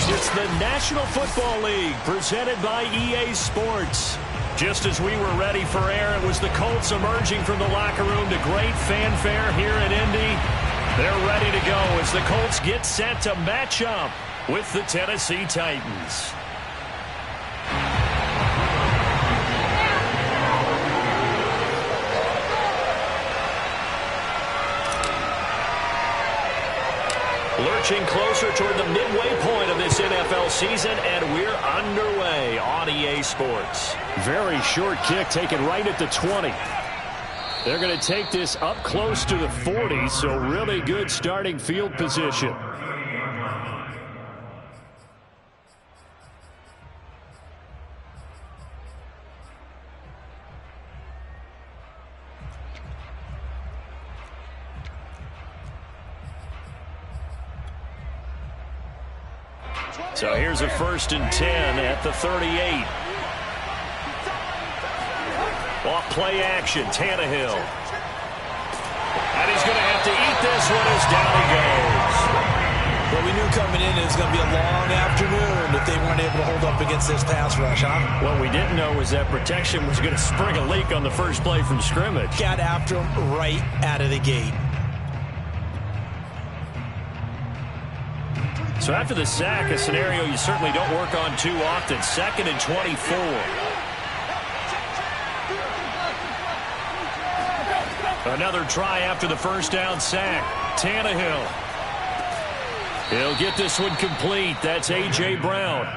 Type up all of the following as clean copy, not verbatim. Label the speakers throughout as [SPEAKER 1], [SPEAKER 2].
[SPEAKER 1] It's the National Football League presented by EA Sports. Just as we were ready for air, it was the Colts emerging from the locker room to great fanfare here in Indy. They're ready to go as the Colts get set to match up with the Tennessee Titans. Lurching closer toward the midway point of this NFL season, and we're underway on EA Sports.
[SPEAKER 2] Very short kick taken right at the 20. They're going to take this up close to the 40, so really good starting field position.
[SPEAKER 1] So here's a 1st and 10 at the 38. Off play action, Tannehill. And he's going to have to eat this one as down he goes.
[SPEAKER 3] Well, we knew coming in it was going to be a long afternoon if they weren't able to hold up against this pass rush, huh?
[SPEAKER 1] What we didn't know was that protection was going to spring a leak on the first play from scrimmage.
[SPEAKER 3] Got after him right out of the gate.
[SPEAKER 1] So after the sack, a scenario you certainly don't work on too often. 2nd and 24. Another try after the first down sack. Tannehill. He'll get this one complete. That's A.J. Brown.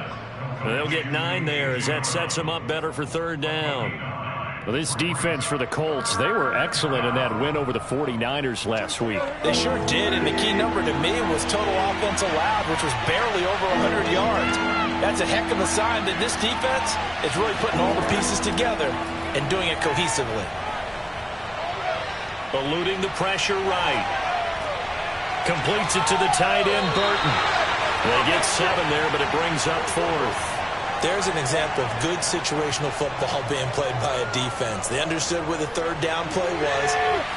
[SPEAKER 1] They'll get 9 there as that sets him up better for 3rd down.
[SPEAKER 2] Well, this defense for the Colts, they were excellent in that win over the 49ers last week.
[SPEAKER 3] They sure did, and the key number to me was total offense allowed, which was barely over 100 yards. That's a heck of a sign that this defense is really putting all the pieces together and doing it cohesively.
[SPEAKER 1] Eluding the pressure right. Completes it to the tight end, Burton. They get 7 there, but it brings up 4th.
[SPEAKER 3] There's an example of good situational football being played by a defense. They understood where the 3rd down play was,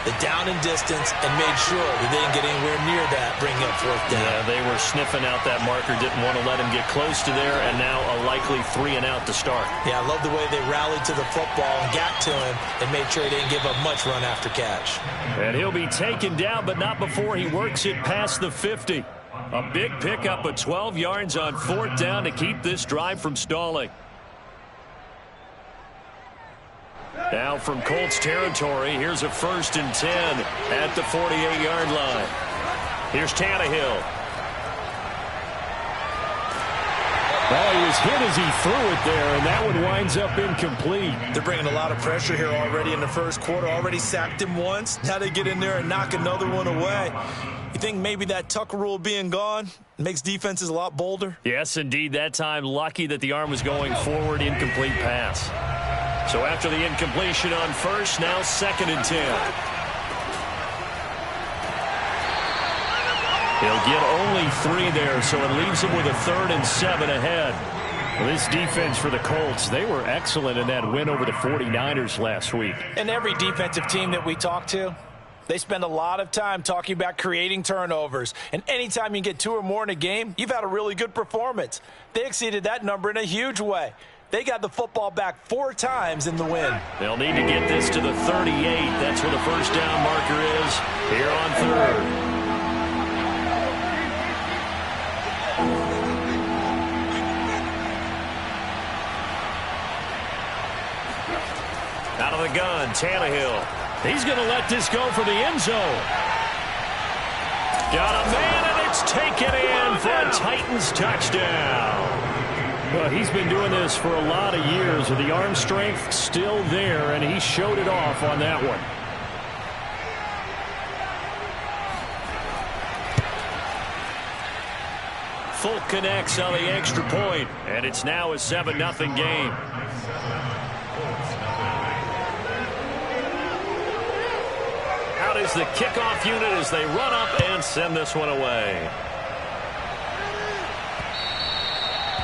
[SPEAKER 3] the down and distance, and made sure that they didn't get anywhere near that, bringing up 4th down.
[SPEAKER 1] Yeah, they were sniffing out that marker, didn't want to let him get close to there, and now a likely 3 and out to start. Yeah, I love the way they rallied to the football and got to him and made sure he didn't give up much run after catch. And he'll be taken down, but not before he works it past the 50. A big pickup of 12 yards on 4th down to keep this drive from stalling. Now from Colts territory, here's a 1st and 10 at the 48-yard line. Here's Tannehill.
[SPEAKER 2] Well, he was hit as he threw it there, and that one winds up incomplete.
[SPEAKER 3] They're bringing a lot of pressure here already in the first quarter. Already sacked him once. Now they get in there and knock another one away. You think maybe that Tucker rule being gone makes defenses a lot bolder?
[SPEAKER 1] Yes, indeed. That time, lucky that the arm was going forward, incomplete pass. So after the incompletion on 1st, now 2nd and 10. He'll get only 3 there, so it leaves him with a 3rd and 7 ahead.
[SPEAKER 2] Well, this defense for the Colts, they were excellent in that win over the 49ers last week.
[SPEAKER 3] And every defensive team that we talk to, they spend a lot of time talking about creating turnovers. And anytime you get 2 or more in a game, you've had a really good performance. They exceeded that number in a huge way. They got the football back 4 times in the win.
[SPEAKER 1] They'll need to get this to the 38. That's where the 1st down marker is here on 3rd. Out of the gun, Tannehill. He's going to let this go for the end zone. Got a man, and it's taken in for a Titans touchdown.
[SPEAKER 2] Well, he's been doing this for a lot of years with the arm strength still there, and he showed it off on that one. Folk connects on the extra point, and it's now a 7-0 game. Out is the kickoff unit as they run up and send this one away.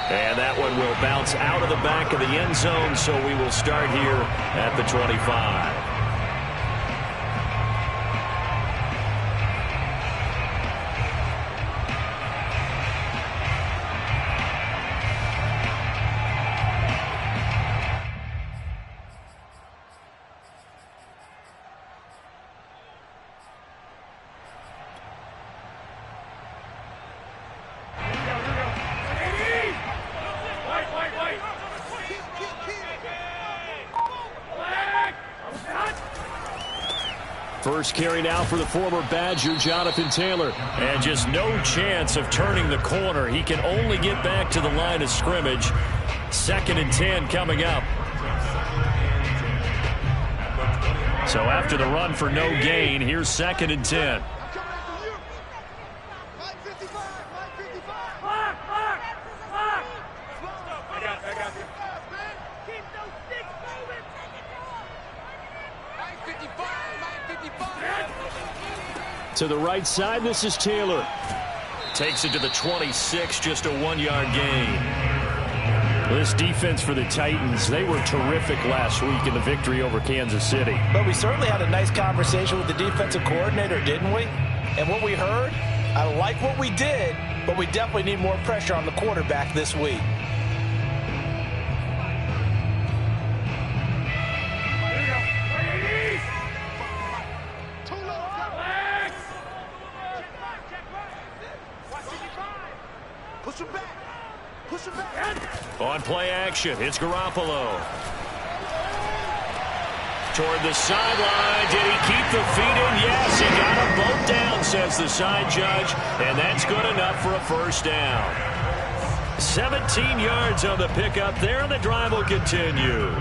[SPEAKER 2] And that one will bounce out of the back of the end zone, so we will start here at the 25. First carry now for the former Badger, Jonathan Taylor. And just no chance of turning the corner. He can only get back to the line of scrimmage. 2nd and 10 coming up. So after the run for no gain, here's 2nd and 10. To the right side, this is Taylor. Takes it to the 26, just a 1-yard gain. This defense for the Titans, they were terrific last week in the victory over Kansas City.
[SPEAKER 3] But we certainly had a nice conversation with the defensive coordinator, didn't we? And what we heard, I like what we did, but we definitely need more pressure on the quarterback this week.
[SPEAKER 2] On play action, it's Garoppolo. Toward the sideline. Did he keep the feet in? Yes, he got them both down, says the side judge. And that's good enough for a first down. 17 yards on the pickup there, and the drive will continue.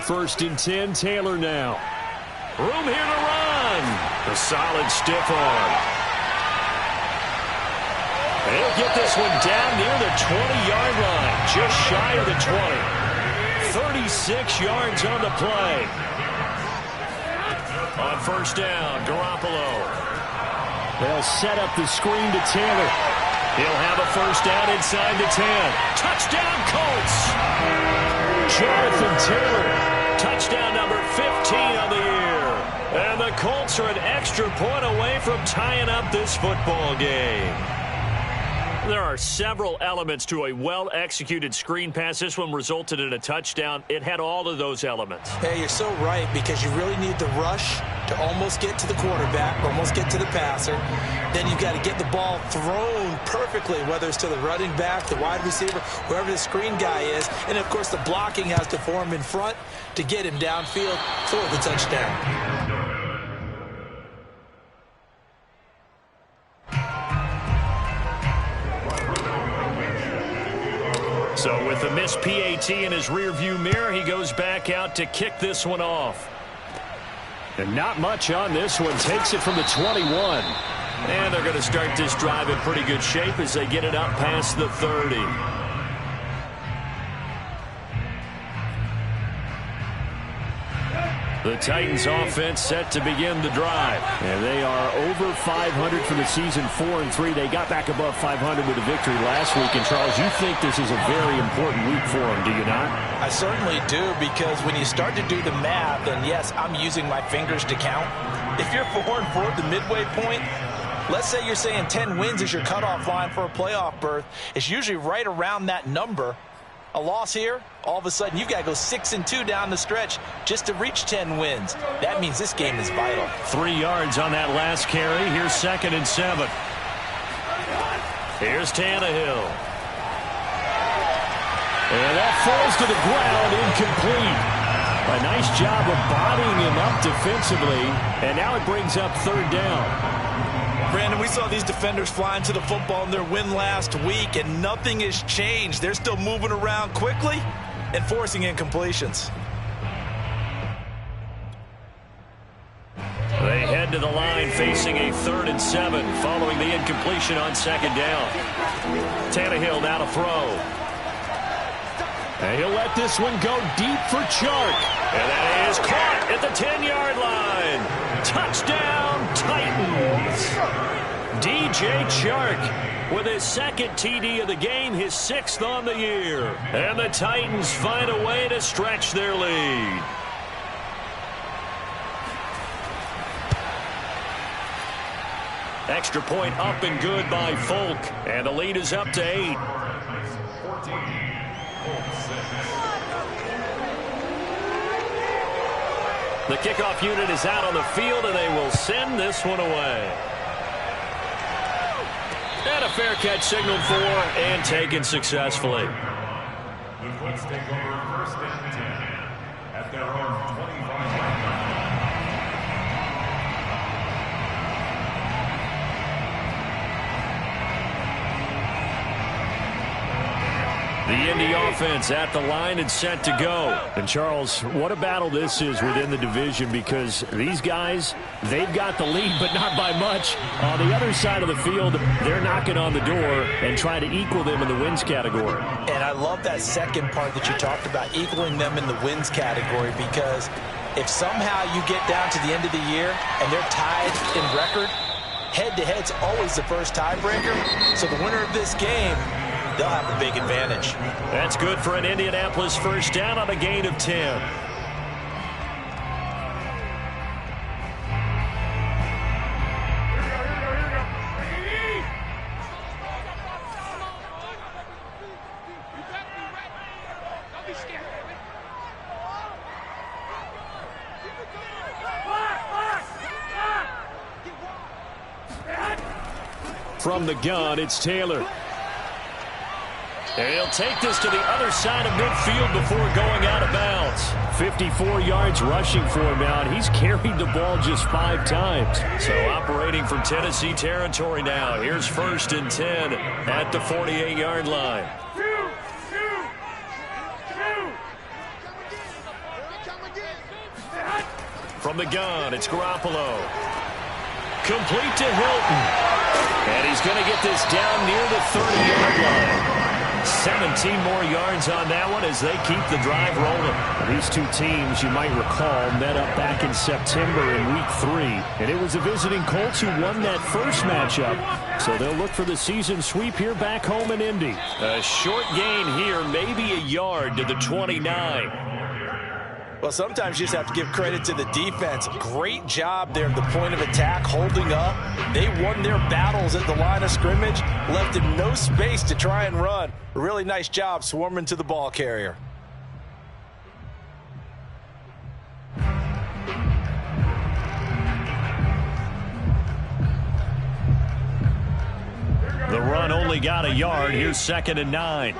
[SPEAKER 2] First and 10, Taylor now. Room here to run. A solid stiff arm. He'll get this one down near the 20-yard line, just shy of the 20. 36 yards on the play. On first down, Garoppolo. They'll set up the screen to Taylor. He'll have a first down inside the 10. Touchdown, Colts! Jonathan Taylor. Touchdown number 15 on the year. And the Colts are an extra point away from tying up this football game. There are several elements to a well-executed screen pass. This one resulted in a touchdown. It had all of those elements.
[SPEAKER 3] Hey, you're so right, because you really need the rush to almost get to the quarterback, almost get to the passer. Then you've got to get the ball thrown perfectly, whether it's to the running back, the wide receiver, wherever the screen guy is. And, of course, the blocking has to form in front to get him downfield for the touchdown.
[SPEAKER 2] So with the missed PAT in his rearview mirror, he goes back out to kick this one off. And not much on this one. Takes it from the 21. And they're going to start this drive in pretty good shape as they get it up past the 30. The Titans offense set to begin the drive. And they are over 500 for the season, 4-3. They got back above 500 with a victory last week. And, Charles, you think this is a very important week for them, do you not?
[SPEAKER 3] I certainly do, because when you start to do the math, and, yes, I'm using my fingers to count. If you're 4-4 at the midway point, let's say you're saying 10 wins is your cutoff line for a playoff berth. It's usually right around that number. A loss here, all of a sudden you've got to go 6-2 down the stretch just to reach 10 wins. That means this game is vital.
[SPEAKER 2] 3 yards on that last carry. Here's 2nd and 7. Here's Tannehill. And that falls to the ground, incomplete. A nice job of bodying him up defensively, and now it brings up 3rd down.
[SPEAKER 3] Brandon, we saw these defenders flying to the football in their win last week, and nothing has changed. They're still moving around quickly and forcing incompletions.
[SPEAKER 2] They head to the line facing a 3rd and 7 following the incompletion on 2nd down. Tannehill now to throw. And he'll let this one go deep for Chark. And that is caught at the 10-yard line. Touchdown, Titans. DJ Chark with his 2nd TD of the game, his 6th on the year. And the Titans find a way to stretch their lead. Extra point up and good by Folk. And the lead is up to 8. The kickoff unit is out on the field, and they will send this one away. And a fair catch signaled for and taken successfully.
[SPEAKER 4] The Colts take over 1st and 10 at their own 25-yard line.
[SPEAKER 2] The Indy offense at the line and set to go. And, Charles, what a battle this is within the division, because these guys, they've got the lead, but not by much. On the other side of the field, they're knocking on the door and trying to equal them in the wins category.
[SPEAKER 3] And I love that second part that you talked about, equaling them in the wins category, because if somehow you get down to the end of the year and they're tied in record, head-to-head's always the first tiebreaker. So the winner of this game, they'll have the big advantage.
[SPEAKER 2] That's good for an Indianapolis first down on a gain of 10. From the gun, it's Taylor. And he'll take this to the other side of midfield before going out of bounds. 54 yards rushing for him now, and he's carried the ball just 5 times. So operating from Tennessee territory now. Here's 1st and 10 at the 48-yard line. From the gun, it's Garoppolo. Complete to Hilton. And he's going to get this down near the 30-yard line. 17 more yards on that one as they keep the drive rolling. These two teams, you might recall, met up back in September in Week 3. And it was the visiting Colts who won that first matchup. So they'll look for the season sweep here back home in Indy. A short gain here, maybe a yard to the 29.
[SPEAKER 3] Well, sometimes you just have to give credit to the defense. Great job there at the point of attack, holding up. They won their battles at the line of scrimmage, left him no space to try and run. A really nice job swarming to the ball carrier.
[SPEAKER 2] The run only got a yard. Here's 2nd and 9.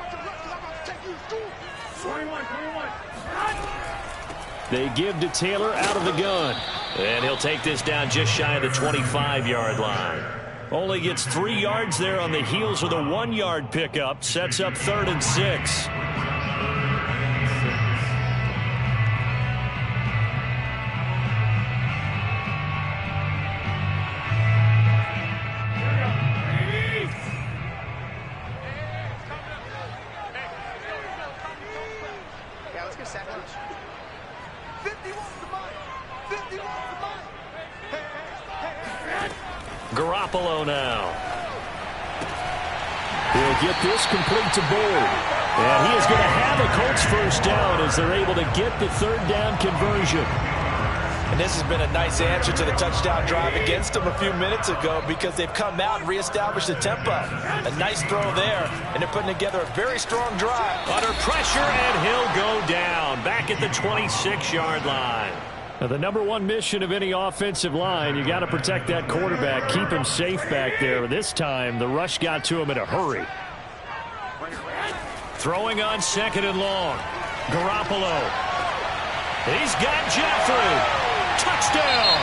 [SPEAKER 2] They give to Taylor out of the gun. And he'll take this down just shy of the 25-yard line. Only gets 3 yards there on the heels of the 1-yard pickup. Sets up 3rd and 6. Garoppolo now. He'll get this complete to Boyd. And he is going to have a Colts first down as they're able to get the 3rd down conversion.
[SPEAKER 3] And this has been a nice answer to the touchdown drive against them a few minutes ago, because they've come out and reestablished the tempo. A nice throw there, and they're putting together a very strong drive.
[SPEAKER 2] Under pressure, and he'll go down back at the 26-yard line. Now, the number one mission of any offensive line, you got to protect that quarterback, keep him safe back there. This time, the rush got to him in a hurry. Throwing on 2nd and long. Garoppolo. He's got Jeffrey. Touchdown.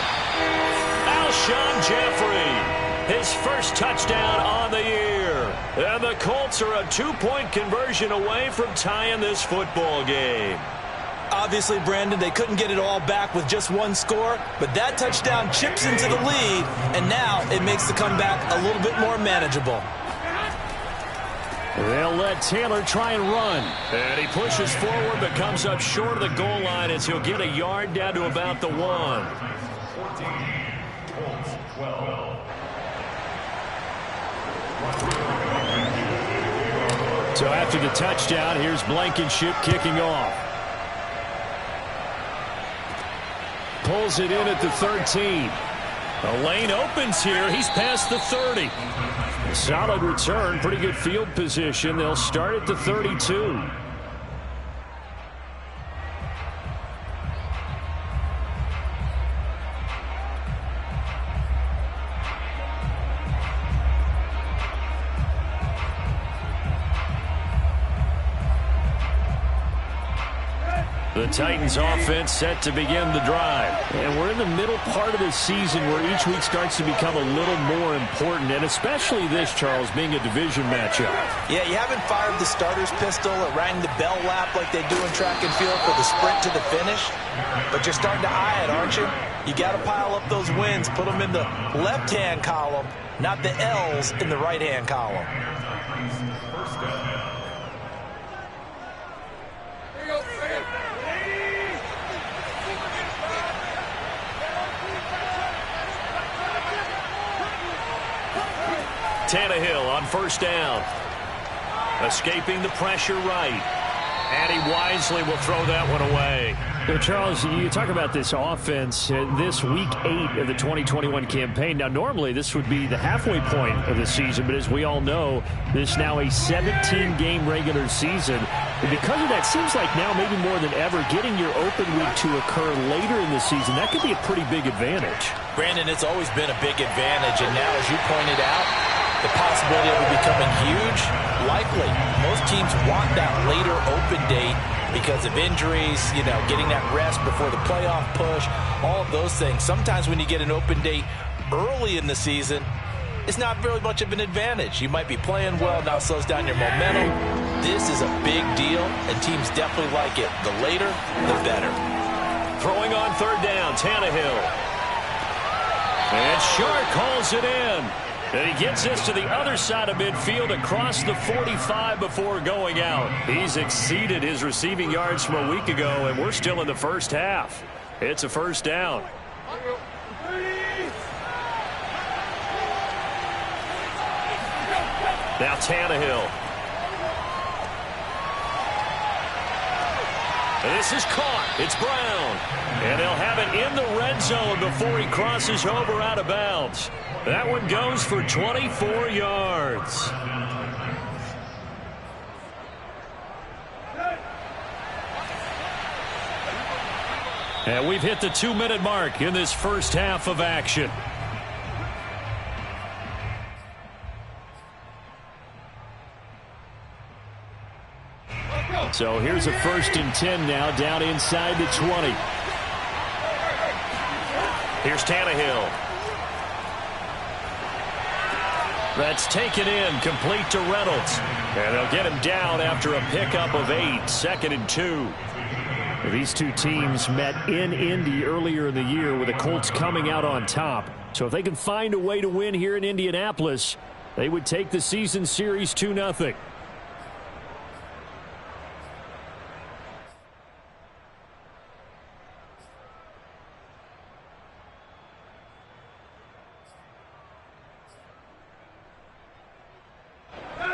[SPEAKER 2] Alshon Jeffrey. his first touchdown on the year. And the Colts are a 2-point conversion away from tying this football game.
[SPEAKER 3] Obviously, Brandon, they couldn't get it all back with just one score, but that touchdown chips into the lead, and now it makes the comeback a little bit more manageable.
[SPEAKER 2] They'll let Taylor try and run. And he pushes forward but comes up short of the goal line as he'll get a yard down to about the 1.
[SPEAKER 4] 14, Colts 12.
[SPEAKER 2] So after the touchdown, here's Blankenship kicking off. Pulls it in at the 13. The lane opens here. He's past the 30. Solid return. Pretty good field position. They'll start at the 32. The Titans offense set to begin the drive. And we're in the middle part of the season where each week starts to become a little more important, and especially this, Charles, being a division matchup.
[SPEAKER 3] Yeah, you haven't fired the starter's pistol or rang the bell lap like they do in track and field for the sprint to the finish, but you're starting to eye it, aren't you? You got to pile up those wins, put them in the left-hand column, not the L's in the right-hand column.
[SPEAKER 4] First down.
[SPEAKER 2] Tannehill on first down. Escaping the pressure right. And he wisely will throw that one away. So Charles, you talk about this offense, this week 8 of the 2021 campaign. Now, normally this would be the halfway point of the season, but as we all know, this is now a 17-game regular season. And because of that, seems like now maybe more than ever, getting your open week to occur later in the season, that could be a pretty big advantage.
[SPEAKER 3] Brandon, it's always been a big advantage, and now, as you pointed out, the possibility of it becoming huge, likely. Most teams want that later open date because of injuries, you know, getting that rest before the playoff push, all of those things. Sometimes when you get an open date early in the season, it's not very much of an advantage. You might be playing well, now it slows down your momentum. This is a big deal, and teams definitely like it. The later, the better.
[SPEAKER 2] Throwing on third down, Tannehill. And Shark calls it in. And he gets this to the other side of midfield across the 45 before going out. He's exceeded his receiving yards from a week ago, and we're still in the first half. It's a first down. Now Tannehill. And this is caught. It's Brown. And he'll have it in the red zone before he crosses over out of bounds. That one goes for 24 yards. And we've hit the 2-minute mark in this first half of action. So here's a 1st and 10 now, down inside the 20. Here's Tannehill. That's taken in, complete to Reynolds. And they'll get him down after a pickup of 8, 2nd and 2. These two teams met in Indy earlier in the year with the Colts coming out on top. So if they can find a way to win here in Indianapolis, they would take the season series 2-0.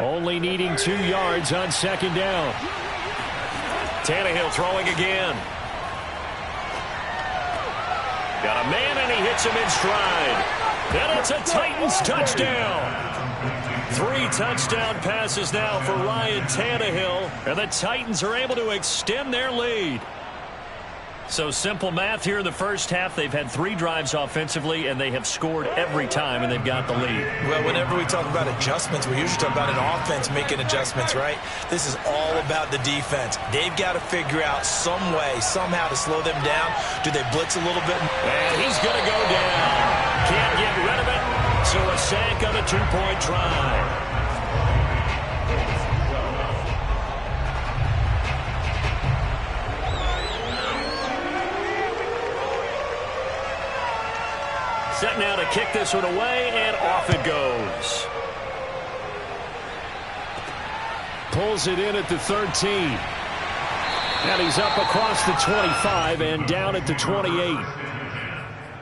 [SPEAKER 2] Only needing 2 yards on 2nd down. Tannehill throwing again. Got a man, and he hits him in stride. And it's a Titans touchdown. 3 touchdown passes now for Ryan Tannehill. And the Titans are able to extend their lead. So simple math here in the first half. They've had 3 drives offensively, and they have scored every time, and they've got the lead.
[SPEAKER 3] Well, whenever we talk about adjustments, we usually talk about an offense making adjustments, right? This is all about the defense. They've got to figure out some way, somehow to slow them down. Do they blitz a little bit?
[SPEAKER 2] And he's going to go down. Can't get rid of it. So a sack on a two-point try. Set now to kick this one away, and off it goes. Pulls it in at the 13. And he's up across the 25 and down at the 28.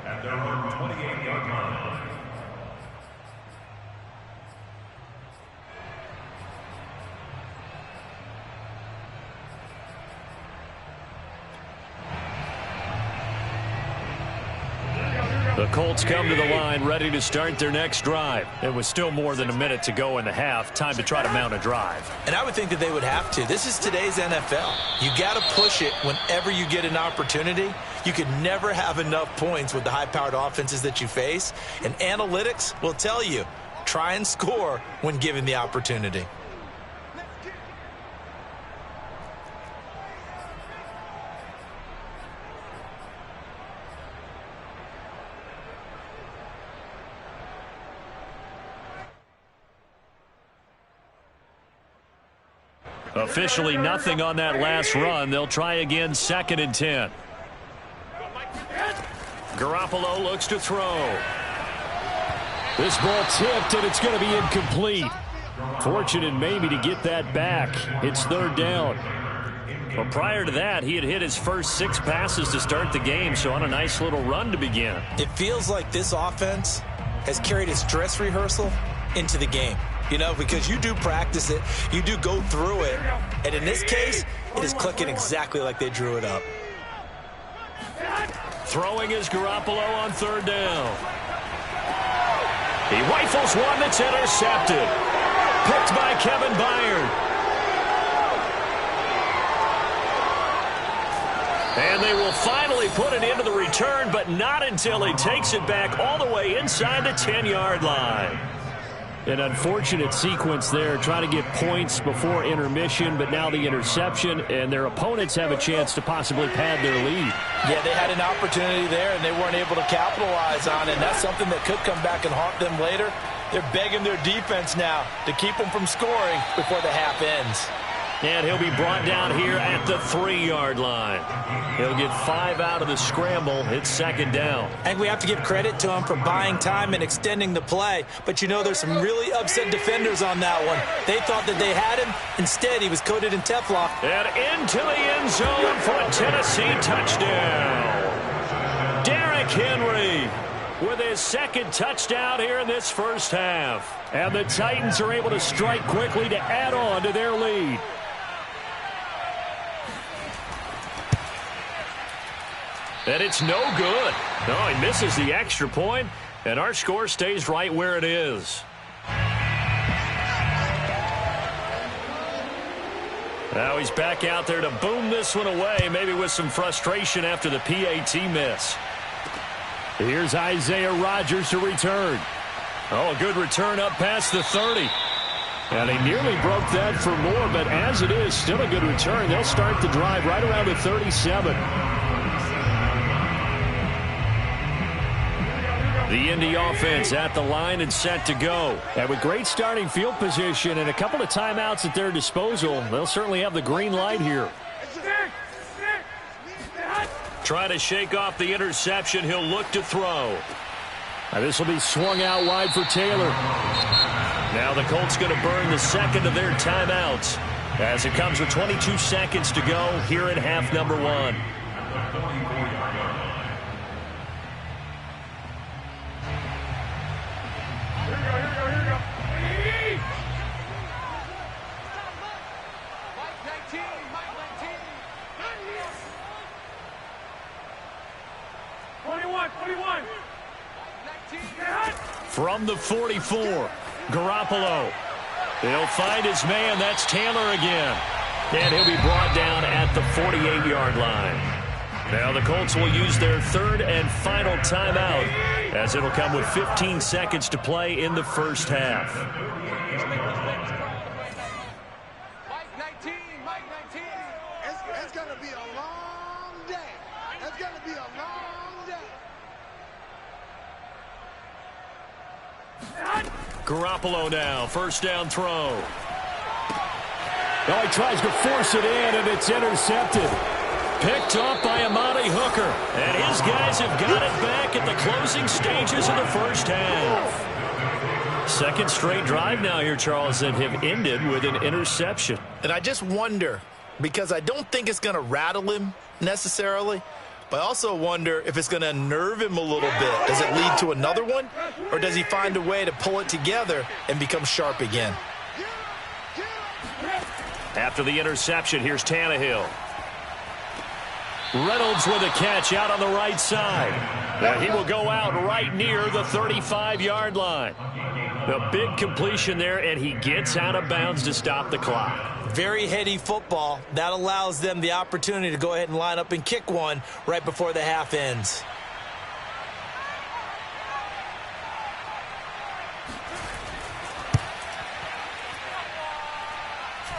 [SPEAKER 4] At their own 28-yard line.
[SPEAKER 2] The Colts come to the line ready to start their next drive. It was still more than a minute to go in the half. Time to try to mount a drive.
[SPEAKER 3] And I would think that they would have to. This is today's NFL. You got to push it whenever you get an opportunity. You could never have enough points with the high-powered offenses that you face. And analytics will tell you, try and score when given the opportunity.
[SPEAKER 2] Officially nothing on that last run. They'll try again, 2nd and 10. Garoppolo looks to throw. This ball tipped, and it's going to be incomplete. Fortunate maybe to get that back. It's 3rd down. Well, prior to that, he had hit his first 6 passes to start the game, so on a nice little run to begin.
[SPEAKER 3] It feels like this offense has carried its dress rehearsal into the game. You know, because you do practice it, you do go through it, and in this case, it is clicking exactly like they drew it up.
[SPEAKER 2] Throwing is Garoppolo on 3rd down. He rifles one that's intercepted. Picked by Kevin Byard. And they will finally put it into the return, but not until he takes it back all the way inside the 10-yard line. An unfortunate sequence there, trying to get points before intermission, but now the interception, and their opponents have a chance to possibly pad their lead.
[SPEAKER 3] Yeah, they had an opportunity there, and they weren't able to capitalize on it, and that's something that could come back and haunt them later. They're begging their defense now to keep them from scoring before the half ends.
[SPEAKER 2] And he'll be brought down here at the 3-yard line. He'll get 5 out of the scramble. It's 2nd down.
[SPEAKER 3] And we have to give credit to him for buying time and extending the play. But, you know, there's some really upset defenders on that one. They thought that they had him. Instead, he was coated in Teflon.
[SPEAKER 2] And into the end zone for a Tennessee touchdown. Derrick Henry with his 2nd touchdown here in this first half. And the Titans are able to strike quickly to add on to their lead. And it's no good. No, he misses the extra point, and our score stays right where it is. Now he's back out there to boom this one away, maybe with some frustration after the PAT miss. Here's Isaiah Rodgers to return. Oh, a good return up past the 30. And he nearly broke that for more, but as it is, still a good return. They'll start the drive right around the 37. The Indy offense at the line and set to go. And with great starting field position and a couple of timeouts at their disposal, they'll certainly have the green light here. Trying to shake off the interception. He'll look to throw. Now this will be swung out wide for Taylor. Now the Colts going to burn the 2nd of their timeouts as it comes with 22 seconds to go here in half number 1. From the 44, Garoppolo. He'll find his man. That's Taylor again. And he'll be brought down at the 48-yard line. Now the Colts will use their 3rd and final timeout as it'll come with 15 seconds to play in the first half.
[SPEAKER 5] Mike 19. It's going to be a long day. It's going to be a long day.
[SPEAKER 2] Garoppolo now, first down throw. Oh, he tries to force it in, and it's intercepted. Picked off by Amani Hooker. And his guys have got it back at the closing stages of the first half. Second straight drive now here, Charles, that have ended with an interception.
[SPEAKER 3] And I just wonder, because I don't think it's going to rattle him necessarily, but I also wonder if it's going to unnerve him a little bit. Does it lead to another one, or does he find a way to pull it together and become sharp again?
[SPEAKER 2] After the interception, here's Tannehill. Reynolds with a catch out on the right side. And he will go out right near the 35-yard line. A big completion there, and he gets out of bounds to stop the clock.
[SPEAKER 3] Very heady football. That allows them the opportunity to go ahead and line up and kick one right before the half ends.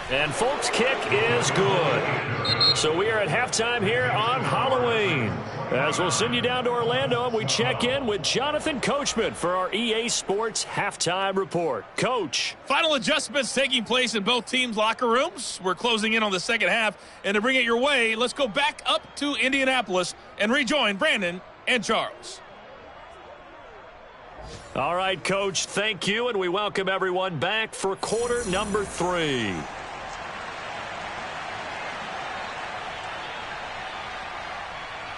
[SPEAKER 2] And Folks' kick is good. So we are at halftime here on Halloween. As we'll send you down to Orlando, and we check in with Jonathan Coachman for our EA Sports Halftime Report. Coach.
[SPEAKER 6] Final adjustments taking place in both teams' locker rooms. We're closing in on the second half. And to bring it your way, let's go back up to Indianapolis and rejoin Brandon and Charles.
[SPEAKER 2] All right, Coach, thank you, and we welcome everyone back for quarter number 3.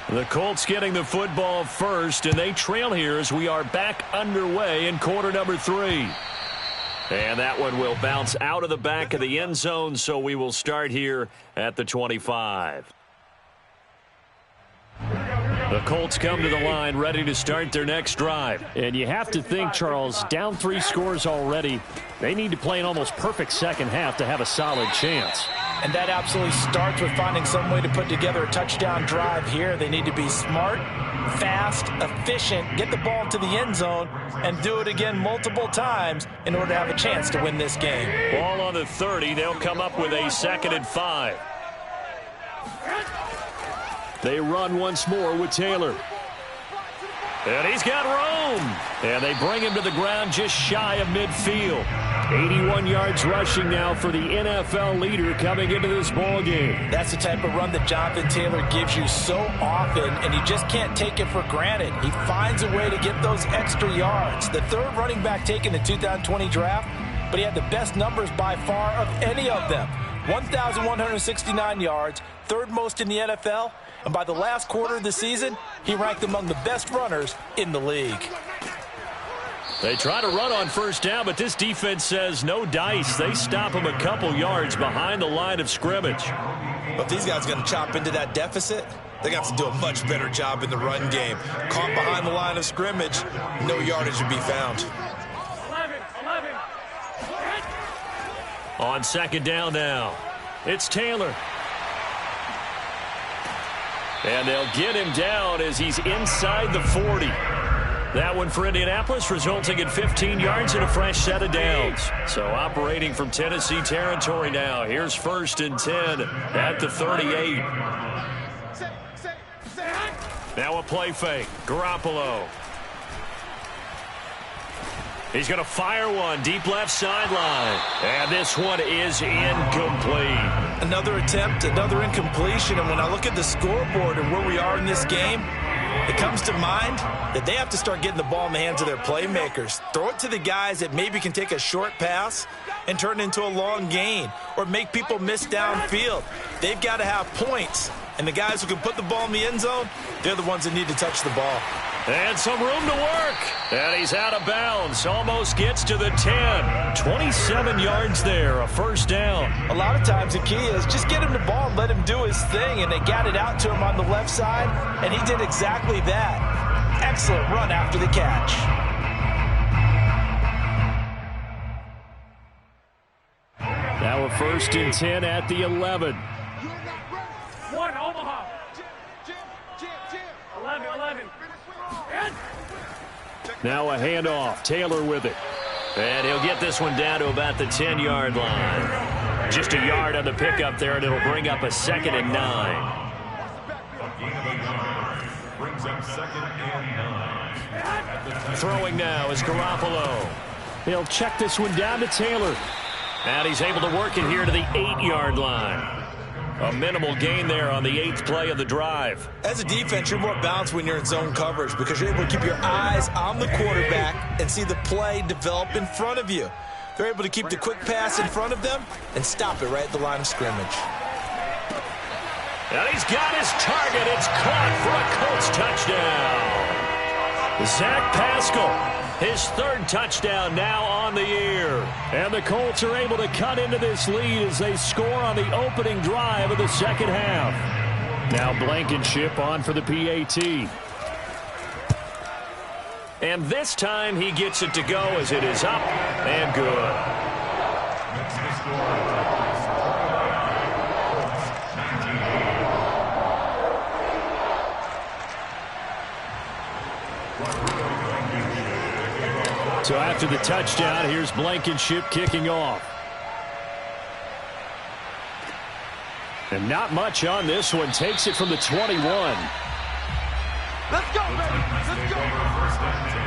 [SPEAKER 2] The Colts getting the football first, and they trail here as we are back underway in quarter number 3. And that one will bounce out of the back of the end zone, so we will start here at the 25. The Colts come to the line ready to start their next drive.
[SPEAKER 7] And you have to think, Charles, down 3 scores already. They need to play an almost perfect second half to have a solid chance.
[SPEAKER 3] And that absolutely starts with finding some way to put together a touchdown drive here. They need to be smart, fast, efficient, get the ball to the end zone, and do it again multiple times in order to have a chance to win this game.
[SPEAKER 2] Ball on the 30. They'll come up with a 2nd and 5. They run once more with Taylor. And he's got room. And they bring him to the ground just shy of midfield. 81 yards rushing now for the NFL leader coming into this ball game.
[SPEAKER 3] That's the type of run that Jonathan Taylor gives you so often, and you just can't take it for granted. He finds a way to get those extra yards. The third running back taken in the 2020 draft, but he had the best numbers by far of any of them. 1,169 yards, third most in the NFL, and by the last quarter of the season, he ranked among the best runners in the league.
[SPEAKER 2] They try to run on first down, but this defense says no dice. They stop him a couple yards behind the line of scrimmage.
[SPEAKER 3] But if these guys are going to chop into that deficit, they're going to have to do a much better job in the run game. Caught behind the line of scrimmage, no yardage would be found.
[SPEAKER 2] On second down now, it's Taylor. And they'll get him down as he's inside the 40. That one for Indianapolis, resulting in 15 yards and a fresh set of downs. So operating from Tennessee territory now. Here's 1st and 10 at the 38. Now a play fake. Garoppolo. He's going to fire one deep left sideline. And this one is incomplete.
[SPEAKER 3] Another attempt, another incompletion. And when I look at the scoreboard and where we are in this game, it comes to mind that they have to start getting the ball in the hands of their playmakers. Throw it to the guys that maybe can take a short pass and turn it into a long gain or make people miss downfield. They've got to have points. And the guys who can put the ball in the end zone, they're the ones that need to touch the ball.
[SPEAKER 2] And some room to work. And he's out of bounds. Almost gets to the 10. 27 yards there, a first down.
[SPEAKER 3] A lot of times the key is just get him the ball and let him do his thing. And they got it out to him on the left side, and he did exactly that. Excellent run after the catch.
[SPEAKER 7] Now a 1st and 10 at the 11.
[SPEAKER 8] One, Omaha. 11.
[SPEAKER 2] Now a handoff. Taylor with it. And he'll get this one down to about the 10-yard line. Just a yard on the pickup there, and it'll bring up a 2nd and 9.
[SPEAKER 4] Brings up 2nd and 9.
[SPEAKER 2] Throwing now is Garoppolo.
[SPEAKER 7] He'll check this one down to Taylor.
[SPEAKER 2] And he's able to work it here to the 8-yard line. A minimal gain there on the 8th play of the drive.
[SPEAKER 3] As a defense, you're more balanced when you're in zone coverage because you're able to keep your eyes on the quarterback and see the play develop in front of you. They're able to keep the quick pass in front of them and stop it right at the line of scrimmage.
[SPEAKER 2] And he's got his target. It's caught for a Colts touchdown. Zach Pascal, his 3rd touchdown now on the year.
[SPEAKER 7] And the Colts are able to cut into this lead as they score on the opening drive of the second half. Now Blankenship on for the PAT.
[SPEAKER 2] And this time he gets it to go as it is up and good.
[SPEAKER 7] So after the touchdown, here's Blankenship kicking off. And not much on this one. Takes it from the 21.
[SPEAKER 5] Let's go, baby. Let's go.
[SPEAKER 4] First and 10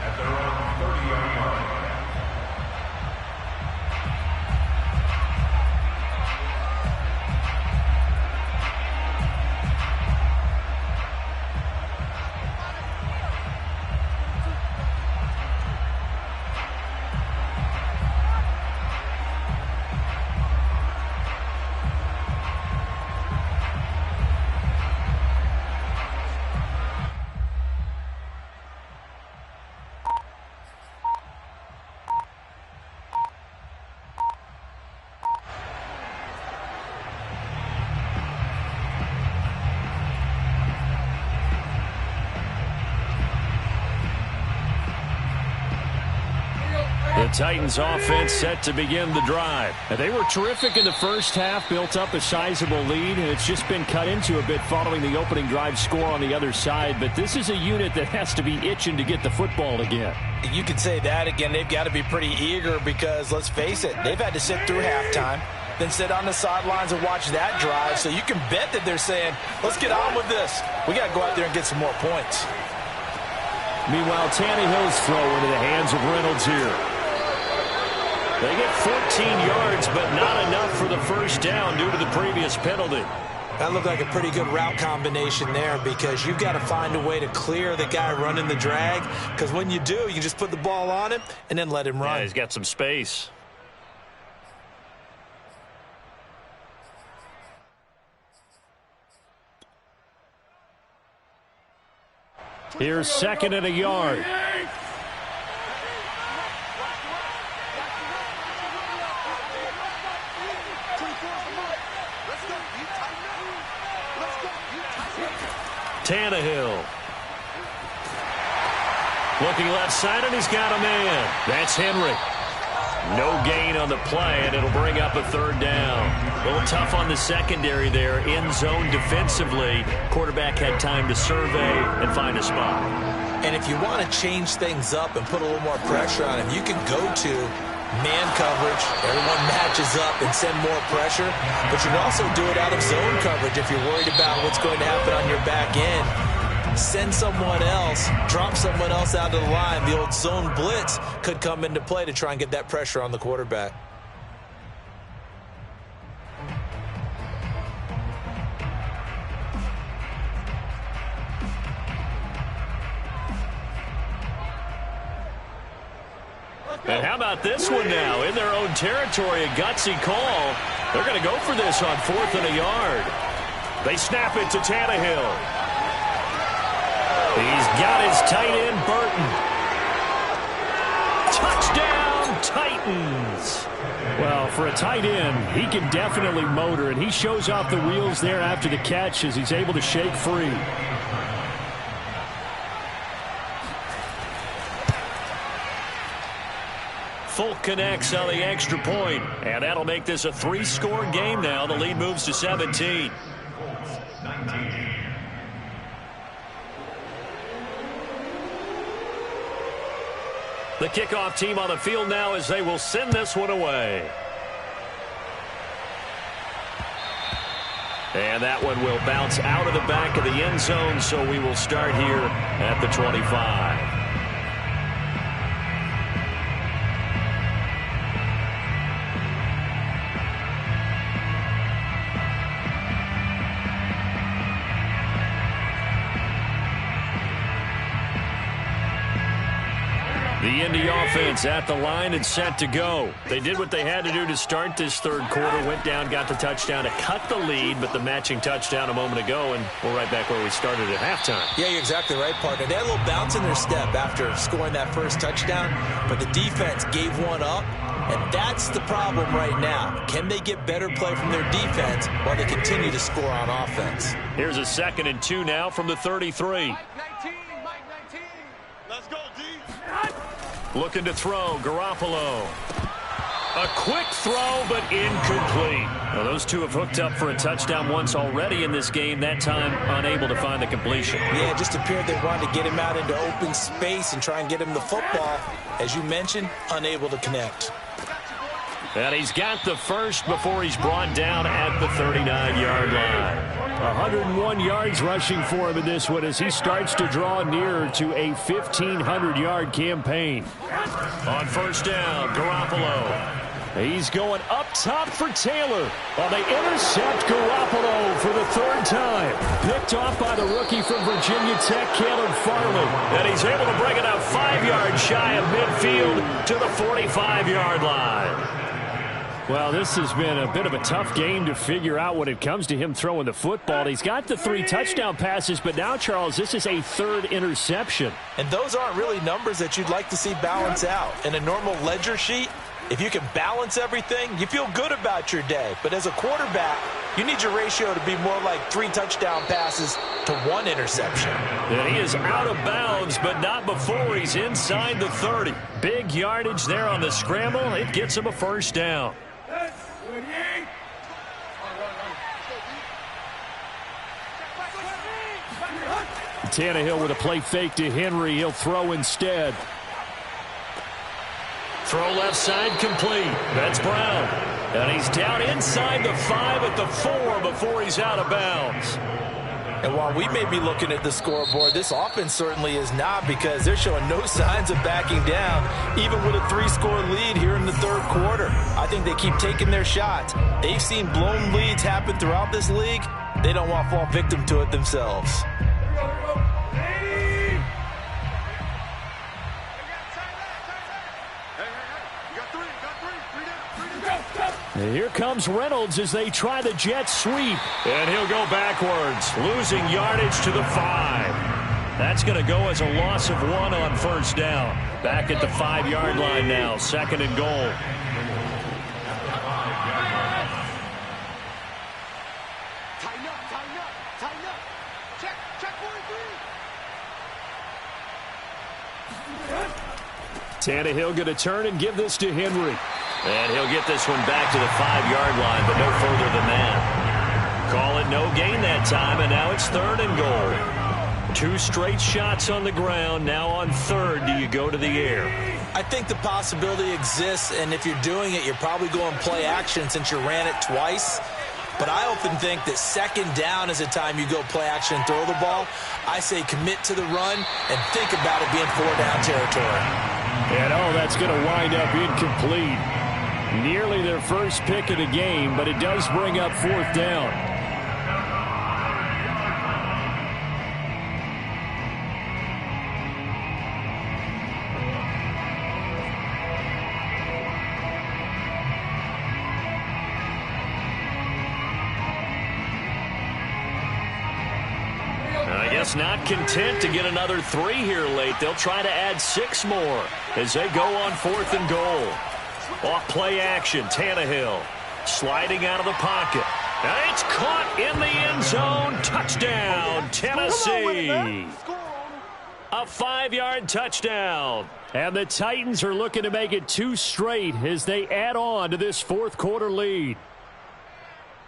[SPEAKER 4] at their own 30-yard line.
[SPEAKER 2] The Titans offense set to begin the drive.
[SPEAKER 7] And they were terrific in the first half, built up a sizable lead, and it's just been cut into a bit following the opening drive score on the other side. But this is a unit that has to be itching to get the football again.
[SPEAKER 3] You can say that again. They've got to be pretty eager because, let's face it, they've had to sit through halftime, then sit on the sidelines and watch that drive. So you can bet that they're saying, let's get on with this. We got to go out there and get some more points.
[SPEAKER 7] Meanwhile, Tannehill's throw into the hands of Reynolds here.
[SPEAKER 2] They get 14 yards, but not enough for the first down due to the previous penalty.
[SPEAKER 3] That looked like a pretty good route combination there because you've got to find a way to clear the guy running the drag, because when you do, you can just put the ball on him and then let him run.
[SPEAKER 2] Yeah, he's got some space.
[SPEAKER 7] Here's 2nd and a yard.
[SPEAKER 2] Tannehill. Looking left side, and he's got a man. That's Henry. No gain on the play, and it'll bring up a 3rd down. A little tough on the secondary there. In zone defensively. Quarterback had time to survey and find a spot.
[SPEAKER 3] And if you want to change things up and put a little more pressure on him, you can go to man coverage. Everyone matches up and send more pressure. But you can also do it out of zone coverage if you're worried about what's going to happen on your back end. Send someone else, drop someone else out of the line. The old zone blitz could come into play to try and get that pressure on the quarterback.
[SPEAKER 2] And how about this one now? In their own territory, a gutsy call. They're going to go for this on 4th and a yard. They snap it to Tannehill. He's got his tight end, Burton. Touchdown, Titans.
[SPEAKER 7] Well, for a tight end, he can definitely motor, and he shows off the wheels there after the catch as he's able to shake free.
[SPEAKER 2] Folk connects on the extra point, and that'll make this a 3-score game now. The lead moves to 17. The kickoff team on the field now as they will send this one away. And that one will bounce out of the back of the end zone, so we will start here at the 25.
[SPEAKER 7] The Indy offense at the line and set to go. They did what they had to do to start this third quarter. Went down, got the touchdown to cut the lead, but the matching touchdown a moment ago, and we're right back where we started at halftime.
[SPEAKER 3] Yeah, you're exactly right, partner. They had a little bounce in their step after scoring that first touchdown, but the defense gave one up, and that's the problem right now. Can they get better play from their defense while they continue to score on offense?
[SPEAKER 7] Here's a 2nd and 2 now from the 33.
[SPEAKER 8] Mike 19.
[SPEAKER 5] Let's go, D.
[SPEAKER 7] Looking to throw, Garoppolo. A quick throw, but incomplete. Well, those two have hooked up for a touchdown once already in this game, that time unable to find the completion.
[SPEAKER 3] Yeah, it just appeared they wanted to get him out into open space and try and get him the football. As you mentioned, unable to connect.
[SPEAKER 7] And he's got the first before he's brought down at the 39-yard line. 101 yards rushing for him in this one as he starts to draw nearer to a 1,500-yard campaign. On first down, Garoppolo. He's going up top for Taylor. Well, they intercept Garoppolo for the 3rd time. Picked off by the rookie from Virginia Tech, Caleb Farley. And he's able to bring it out 5 yards shy of midfield to the 45-yard line. Well, this has been a bit of a tough game to figure out when it comes to him throwing the football. He's got the 3 touchdown passes, but now, Charles, this is a 3rd interception.
[SPEAKER 3] And those aren't really numbers that you'd like to see balance out. In a normal ledger sheet, if you can balance everything, you feel good about your day. But as a quarterback, you need your ratio to be more like 3 touchdown passes to 1 interception.
[SPEAKER 7] And he is out of bounds, but not before he's inside the 30. Big yardage there on the scramble. It gets him a first down. Tannehill with a play fake to Henry. He'll throw instead. Throw left side complete. That's Brown. And he's down inside the 5 at the 4 before he's out of bounds.
[SPEAKER 3] And while we may be looking at the scoreboard, this offense certainly is not, because they're showing no signs of backing down, even with a 3-score lead here in the 3rd quarter. I think they keep taking their shots. They've seen blown leads happen throughout this league. They don't want to fall victim to it themselves.
[SPEAKER 7] And here comes Reynolds as they try the jet sweep. And he'll go backwards, losing yardage to the 5. That's going to go as a loss of 1 on first down. Back at the 5-yard line now, 2nd and goal.
[SPEAKER 5] Tighten up. Check 43.
[SPEAKER 7] Tannehill going to turn and give this to Henry. And he'll get this one back to the 5-yard line, but no further than that. Call it no gain that time, and now it's 3rd and goal. 2 straight shots on the ground. Now on 3rd, do you go to the air?
[SPEAKER 3] I think the possibility exists, and if you're doing it, you're probably going play action since you ran it twice. But I often think that 2nd down is a time you go play action and throw the ball. I say commit to the run and think about it being 4-down territory.
[SPEAKER 7] And that's going to wind up incomplete. Nearly their first pick of the game, but it does bring up 4th down. I guess not content to get another 3 here late. They'll try to add 6 more as they go on 4th and goal. Off play action, Tannehill sliding out of the pocket. And it's caught in the end zone. Touchdown, Tennessee. A 5-yard touchdown. And the Titans are looking to make it 2 straight as they add on to this 4th quarter lead.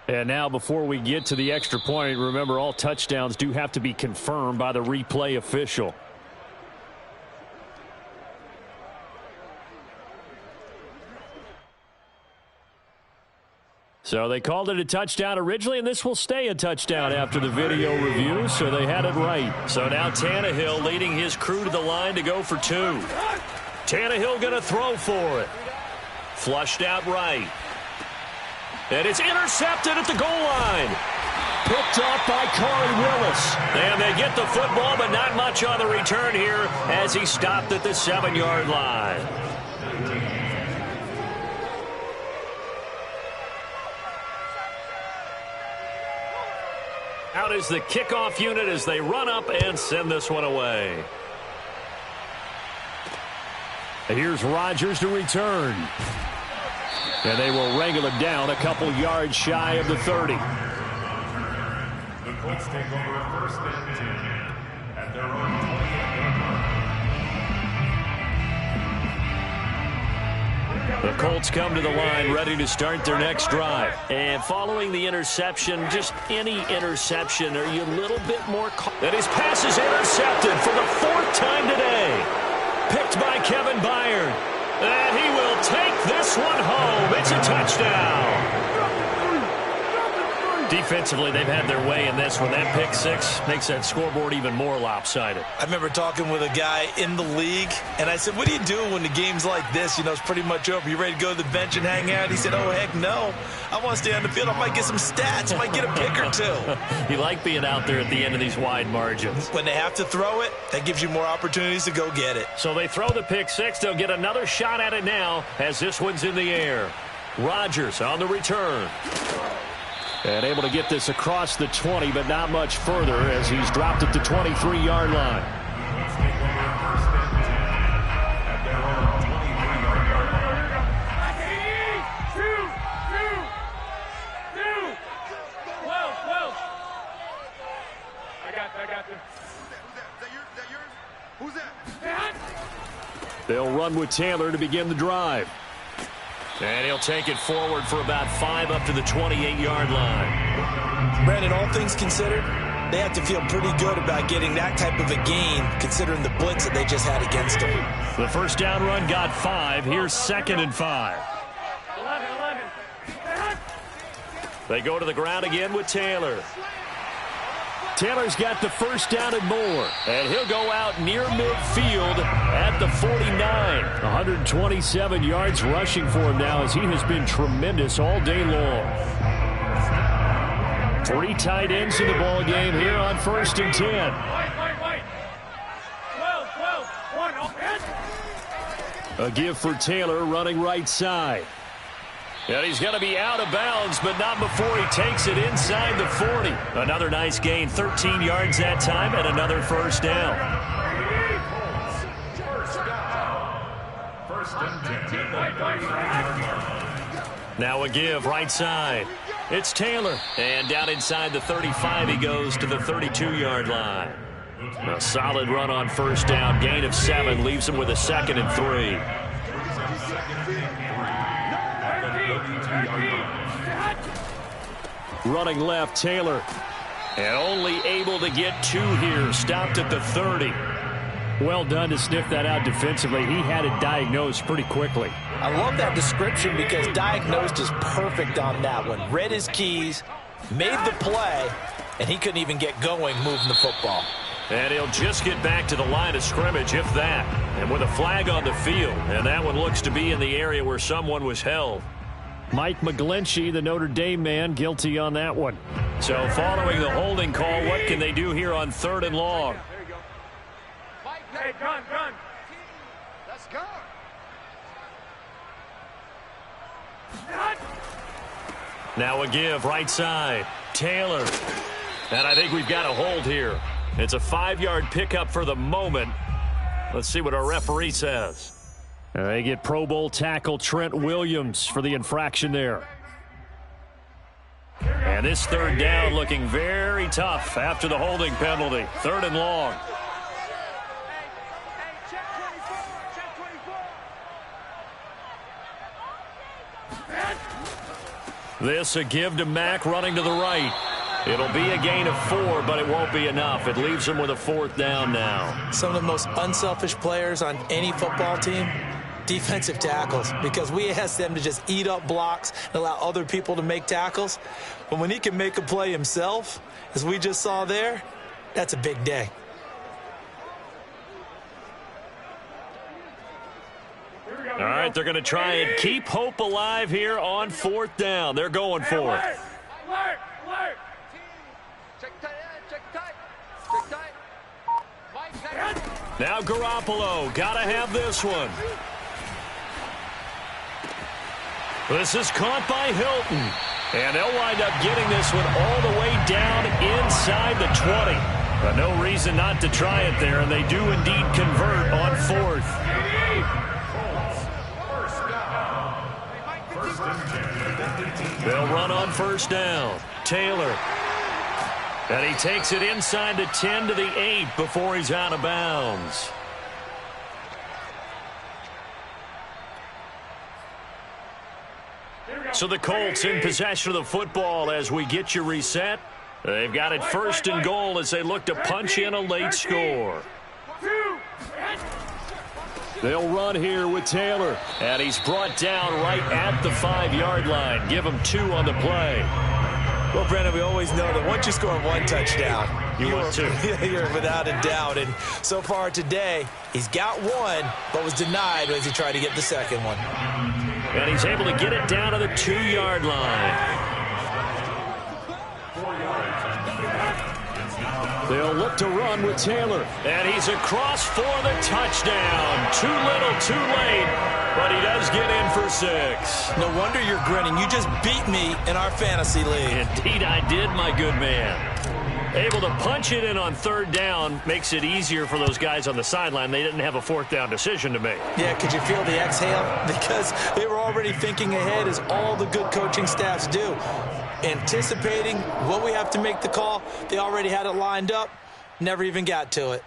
[SPEAKER 7] And now before we get to the extra point, remember all touchdowns do have to be confirmed by the replay official. So they called it a touchdown originally, and this will stay a touchdown after the video review, so they had it right. So now Tannehill leading his crew to the line to go for 2. Tannehill going to throw for it. Flushed out right. And it's intercepted at the goal line. picked off by Corey Willis.
[SPEAKER 2] And they get the football, but not much on the return here as he stopped at the 7-yard line. Out is the kickoff unit as they run up and send this one away.
[SPEAKER 7] And here's Rodgers to return. And they will wrangle him down a couple yards shy of the 30.
[SPEAKER 4] The Colts take over first and 10 at their own 28-yard line.
[SPEAKER 2] The Colts come to the line ready to start their next drive. And following the interception, just any interception, are you a little bit more... And his pass is intercepted for the 4th time today. Picked by Kevin Byard. And he will take this one home. It's a touchdown. Defensively, they've had their way in this one. That pick six makes that scoreboard even more lopsided.
[SPEAKER 3] I remember talking with a guy in the league, and I said, what do you do when the game's like this? You know, it's pretty much over. You ready to go to the bench and hang out? He said, oh, heck no. I want to stay on the field. I might get some stats. I might get a pick or two.
[SPEAKER 2] You like being out there at the end of these wide margins.
[SPEAKER 3] When they have to throw it, that gives you more opportunities to go get it.
[SPEAKER 2] So they throw the pick six. They'll get another shot at it now as this one's in the air. Rodgers on the return.
[SPEAKER 7] And able to get this across the 20, but not much further as he's dropped at the 23-yard line. They'll run with Taylor to begin the drive.
[SPEAKER 2] And he'll take it forward for about 5 up to the 28-yard line.
[SPEAKER 3] Brandon, all things considered, they have to feel pretty good about getting that type of a gain considering the blitz that they just had against them.
[SPEAKER 2] The first down run got 5. Here's 2nd and 5.
[SPEAKER 8] 11.
[SPEAKER 2] They go to the ground again with Taylor.
[SPEAKER 7] Taylor's got the first down and more.
[SPEAKER 2] And he'll go out near midfield at the 49.
[SPEAKER 7] 127 yards rushing for him now as he has been tremendous all day long. 3 tight ends in the ball game here on 1st and 10.
[SPEAKER 8] Wait. 12. 1.
[SPEAKER 7] A give for Taylor running right side.
[SPEAKER 2] And he's going to be out of bounds, but not before he takes it inside the 40. Another nice gain, 13 yards that time, and another first down.
[SPEAKER 4] First and 10.
[SPEAKER 2] Now a give right side. It's Taylor. And down inside the 35, he goes to the 32-yard line. A solid run on first down. Gain of 7 leaves him with a 2nd and 3.
[SPEAKER 7] Running left, Taylor.
[SPEAKER 2] And only able to get 2 here. Stopped at the 30.
[SPEAKER 7] Well done to sniff that out defensively. He had it diagnosed pretty quickly.
[SPEAKER 3] I love that description because diagnosed is perfect on that one. Read his keys, made the play, and he couldn't even get going moving the football.
[SPEAKER 2] And he'll just get back to the line of scrimmage, if that. And with a flag on the field. And that one looks to be in the area where someone was held.
[SPEAKER 7] Mike McGlinchey, the Notre Dame man, guilty on that one.
[SPEAKER 2] So following the holding call, what can they do here on 3rd and long?
[SPEAKER 8] Hey, gun.
[SPEAKER 5] Let's go.
[SPEAKER 2] Now a give right side. Taylor. And I think we've got a hold here. It's a 5-yard pickup for the moment. Let's see what our referee says.
[SPEAKER 7] They get Pro Bowl tackle Trent Williams for the infraction there.
[SPEAKER 2] And this 3rd down looking very tough after the holding penalty. 3rd and long. This a give to Mack running to the right. It'll be a gain of 4, but it won't be enough. It leaves him with a 4th down now.
[SPEAKER 3] Some of the most unselfish players on any football team, defensive tackles, because we ask them to just eat up blocks and allow other people to make tackles. But when he can make a play himself, as we just saw there, that's a big day.
[SPEAKER 2] All right, they're going to try and keep hope alive here on 4th down. They're going for it.
[SPEAKER 7] Now Garoppolo, gotta have this one. This is caught by Hilton. And they'll wind up getting this one all the way down inside the 20. But no reason not to try it there, and they do indeed convert on fourth. They'll run on first down. Taylor. And he takes it inside the 10 to the 8 before he's out of bounds. So the Colts in possession of the football as we get you reset. They've got it first and goal as they look to punch in a late score. They'll run here with Taylor. And he's brought down right at the 5-yard line. Give him 2 on the play.
[SPEAKER 3] Well, Brandon, we always know that once you score 1 touchdown,
[SPEAKER 7] want 2.
[SPEAKER 3] You're without a doubt. And so far today, he's got 1, but was denied as he tried to get the second one.
[SPEAKER 7] And he's able to get it down to the 2-yard line. They'll look to run with Taylor. And he's across for the touchdown. Too little, too late. But he does get in for 6.
[SPEAKER 3] No wonder you're grinning. You just beat me in our fantasy league.
[SPEAKER 7] Indeed I did, my good man. Able to punch it in on 3rd down makes it easier for those guys on the sideline. They didn't have a 4th down decision to make.
[SPEAKER 3] Yeah, could you feel the exhale? Because they were already thinking ahead, as all the good coaching staffs do. Anticipating what we have to make the call. They already had it lined up. Never even got to it.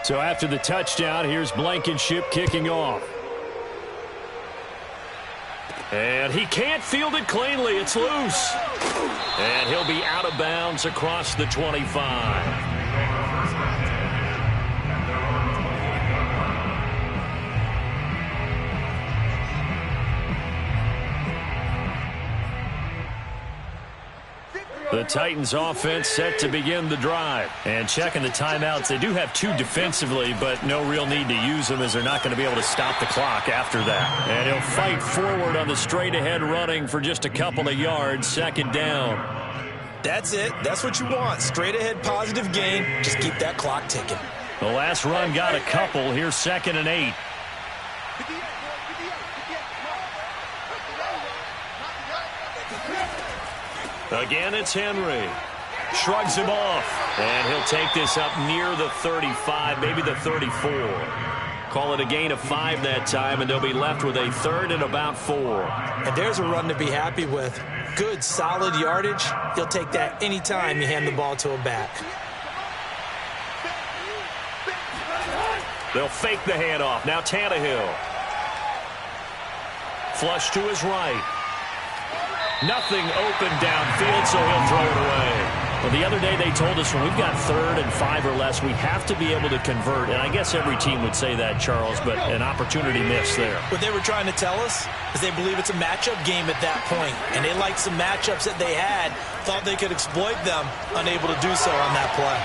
[SPEAKER 7] So after the touchdown, here's Blankenship kicking off. And he can't field it cleanly. It's loose. And he'll be out of bounds across the 25. The Titans offense set to begin the drive. And checking the timeouts, they do have 2 defensively, but no real need to use them as they're not going to be able to stop the clock after that. And he'll fight forward on the straight-ahead running for just a couple of yards, 2nd down.
[SPEAKER 3] That's it. That's what you want. Straight-ahead positive gain. Just keep that clock ticking.
[SPEAKER 7] The last run got a couple. Here's 2nd and 8. Again, it's Henry. Shrugs him off. And he'll take this up near the 35, maybe the 34. Call it a gain of 5 that time, and they'll be left with a 3rd and about 4.
[SPEAKER 3] And there's a run to be happy with. Good, solid yardage. You'll take that anytime you hand the ball to a back.
[SPEAKER 7] They'll fake the handoff. Now Tannehill. Flush to his right. Nothing open downfield, so he'll throw it away. Well, the other day they told us when we've got 3rd and 5 or less, we have to be able to convert. And I guess every team would say that, Charles, but an opportunity missed there.
[SPEAKER 3] What they were trying to tell us is they believe it's a matchup game at that point. And they liked some matchups that they had, thought they could exploit them, unable to do so on that play.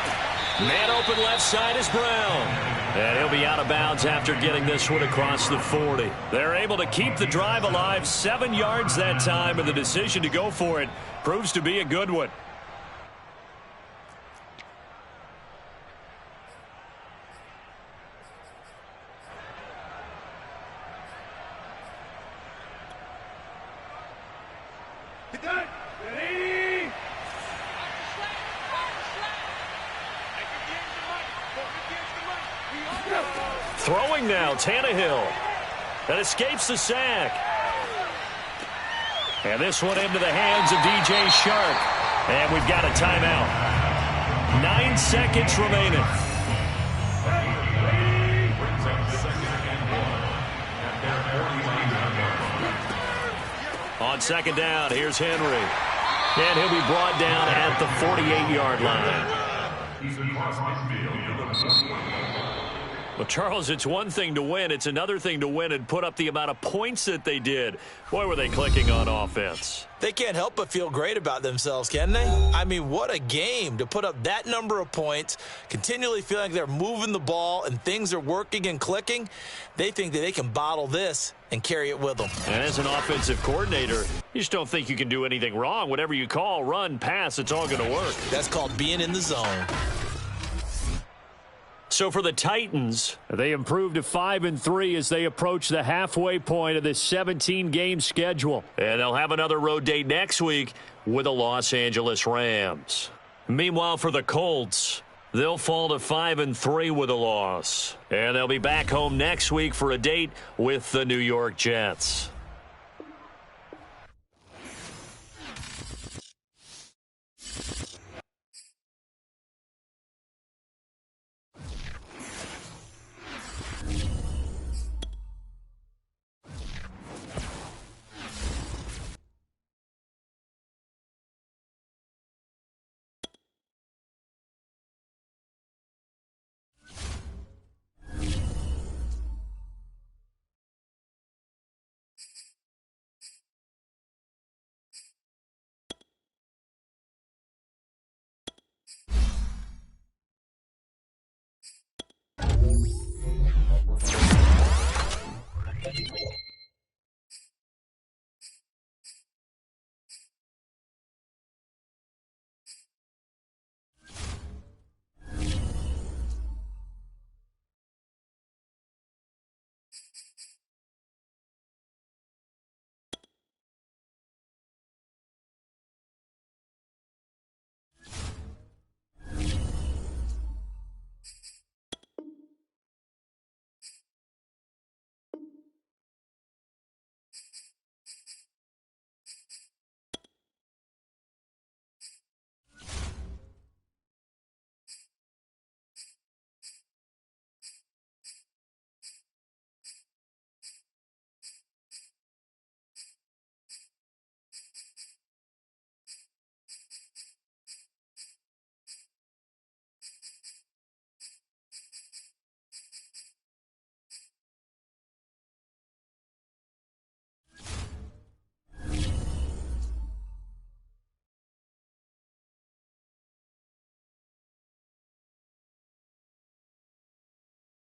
[SPEAKER 7] Man open left side is Brown. And he'll be out of bounds after getting this one across the 40. They're able to keep the drive alive, 7 yards that time, and the decision to go for it proves to be a good one. Throwing now, Tannehill. That escapes the sack. And this one into the hands of DJ Shark. And we've got a timeout. 9 seconds remaining. On 2nd down, here's Henry. And he'll be brought down at the 48-yard line. Well, Charles, it's one thing to win. It's another thing to win and put up the amount of points that they did. Boy, were they clicking on offense.
[SPEAKER 3] They can't help but feel great about themselves, can they? I mean, what a game to put up that number of points, continually feeling like they're moving the ball and things are working and clicking. They think that they can bottle this and carry it with them.
[SPEAKER 7] And as an offensive coordinator, you just don't think you can do anything wrong. Whatever you call, run, pass, it's all going to work.
[SPEAKER 3] That's called being in the zone.
[SPEAKER 7] So for the Titans, they improved to 5-3 as they approach the halfway point of this 17-game schedule. And they'll have another road date next week with the Los Angeles Rams. Meanwhile, for the Colts, they'll fall to 5-3 with a loss. And they'll be back home next week for a date with the New York Jets.